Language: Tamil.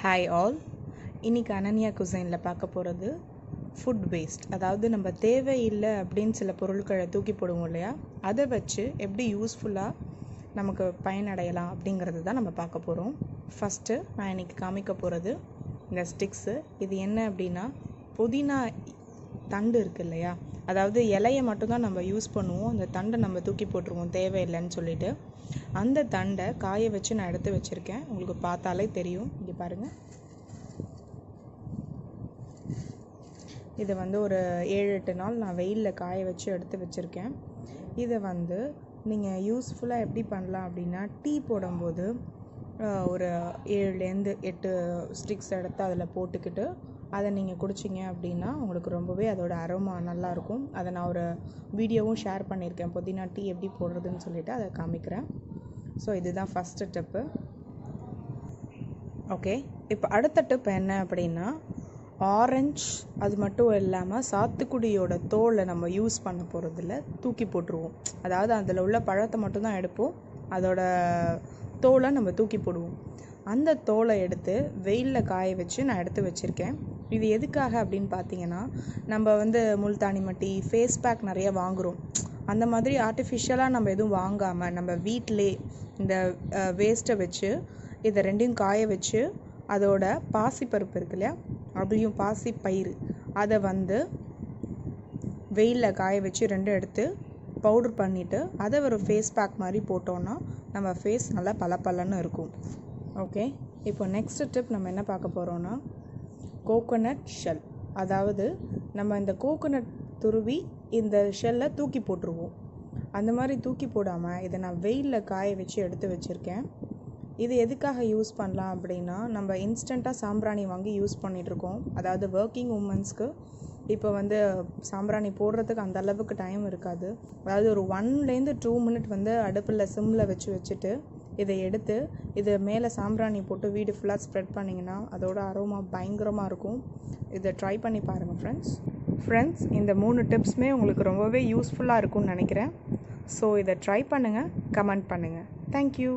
Hi all. இன்றைக்கி அனன்யா குசைனில் பார்க்க போகிறது ஃபுட் வேஸ்ட். அதாவது நம்ம தேவையில்லை அப்படின்னு சில பொருட்களை தூக்கி போடுவோம் இல்லையா, அதை வச்சு எப்படி யூஸ்ஃபுல்லாக நமக்கு பயனடையலாம் அப்படிங்கிறது தான் நம்ம பார்க்க போகிறோம். ஃபஸ்ட்டு நான் இன்றைக்கி காமிக்க போகிறது இந்த ஸ்டிக்ஸு. இது என்ன அப்படின்னா, புதினா தண்டு இருக்குது இல்லையா, அதாவது இலையை மட்டும்தான் நம்ம யூஸ் பண்ணுவோம், அந்த தண்டை நம்ம தூக்கி போட்டுருவோம் தேவையில்லைன்னு சொல்லிட்டு. அந்த தண்டை காய வச்சு நான் எடுத்து வச்சுருக்கேன். உங்களுக்கு பார்த்தாலே தெரியும், இங்கே பாருங்கள். இதை ஒரு 7-8 நாள் நான் வெயிலில் காய வச்சு எடுத்து வச்சுருக்கேன். இதை நீங்கள் யூஸ்ஃபுல்லாக எப்படி பண்ணலாம் அப்படின்னா, டீ போடும்போது ஒரு 7-8 ஸ்டிக்ஸ் எடுத்து அதில் போட்டுக்கிட்டு அதை நீங்கள் குடிச்சிங்க அப்படின்னா உங்களுக்கு ரொம்பவே அதோட அரோமா நல்லாயிருக்கும். அதை நான் ஒரு வீடியோவும் ஷேர் பண்ணியிருக்கேன், புதினா டீ எப்படி போடுறதுன்னு சொல்லிவிட்டு அதை காமிக்கிறேன். ஸோ இதுதான் ஃபஸ்ட்டு டிப்பு. ஓகே, இப்போ அடுத்த டிப் என்ன அப்படின்னா, ஆரஞ்ச் அது மட்டும் இல்லாமல் சாத்துக்குடியோட தோலை நம்ம யூஸ் பண்ண போகிறதில்ல, தூக்கி போட்டுருவோம். அதாவது அதில் உள்ள பழத்தை மட்டும்தான் எடுப்போம், அதோட தோலை நம்ம தூக்கி போடுவோம். அந்த தோலை எடுத்து வெயிலில் காய வச்சு நான் எடுத்து வச்சுருக்கேன். இது எதுக்காக அப்படின்னு பார்த்தீங்கன்னா, நம்ம முல்தானி மட்டி, ஃபேஸ் பேக் நிறைய வாங்குகிறோம். அந்த மாதிரி ஆர்டிஃபிஷியலாக நம்ம எதுவும் வாங்காமல் நம்ம வீட்டிலே இந்த வேஸ்ட்டை வச்சு இதை ரெண்டையும் காய வச்சு அதோட பாசிப்பருப்பு இருக்கு இல்லையா, அதையும் பாசி பயிறு அதை வெயிலில் காய வச்சு ரெண்டும் எடுத்து பவுட்ரு பண்ணிவிட்டு அதை ஒரு ஃபேஸ் பேக் மாதிரி போட்டோன்னா நம்ம ஃபேஸ் நல்லா பளபளன்னு இருக்கும். ஓகே, இப்போ நெக்ஸ்ட் டிப் நம்ம என்ன பார்க்க போகிறோன்னா, கோகோனட் ஷெல். அதாவது நம்ம இந்த கோகோனட் துருவி இந்த ஷெல்லை தூக்கி போட்டுருவோம். அந்த மாதிரி தூக்கி போடாமல் இதை நான் வெயிலில் காய வச்சு எடுத்து வச்சுருக்கேன். இது எதுக்காக யூஸ் பண்ணலாம் அப்படின்னா, நம்ம இன்ஸ்டண்ட்டாக சாம்பிராணி வாங்கி யூஸ் பண்ணிகிட்ருக்கோம். அதாவது ஒர்க்கிங் உமன்ஸ்க்கு இப்போ சாம்பிராணி போடுறதுக்கு அந்த அளவுக்கு டைம் இருக்காது. அதாவது ஒரு 1-2 மினிட் அடுப்பில் சிம்மில் வச்சுட்டு இதை எடுத்து இது மேலே சாம்பிராணி போட்டு வீடு ஃபுல்லாக ஸ்ப்ரெட் பண்ணிங்கன்னா அதோட அரோமா பயங்கரமாக இருக்கும். இதை ட்ரை பண்ணி பாருங்கள் ஃப்ரெண்ட்ஸ். இந்த 3 டிப்ஸுமே உங்களுக்கு ரொம்பவே யூஸ்ஃபுல்லாக இருக்கும்னு நினைக்கிறேன். ஸோ இதை ட்ரை பண்ணுங்கள், கமெண்ட் பண்ணுங்கள். தேங்க்யூ.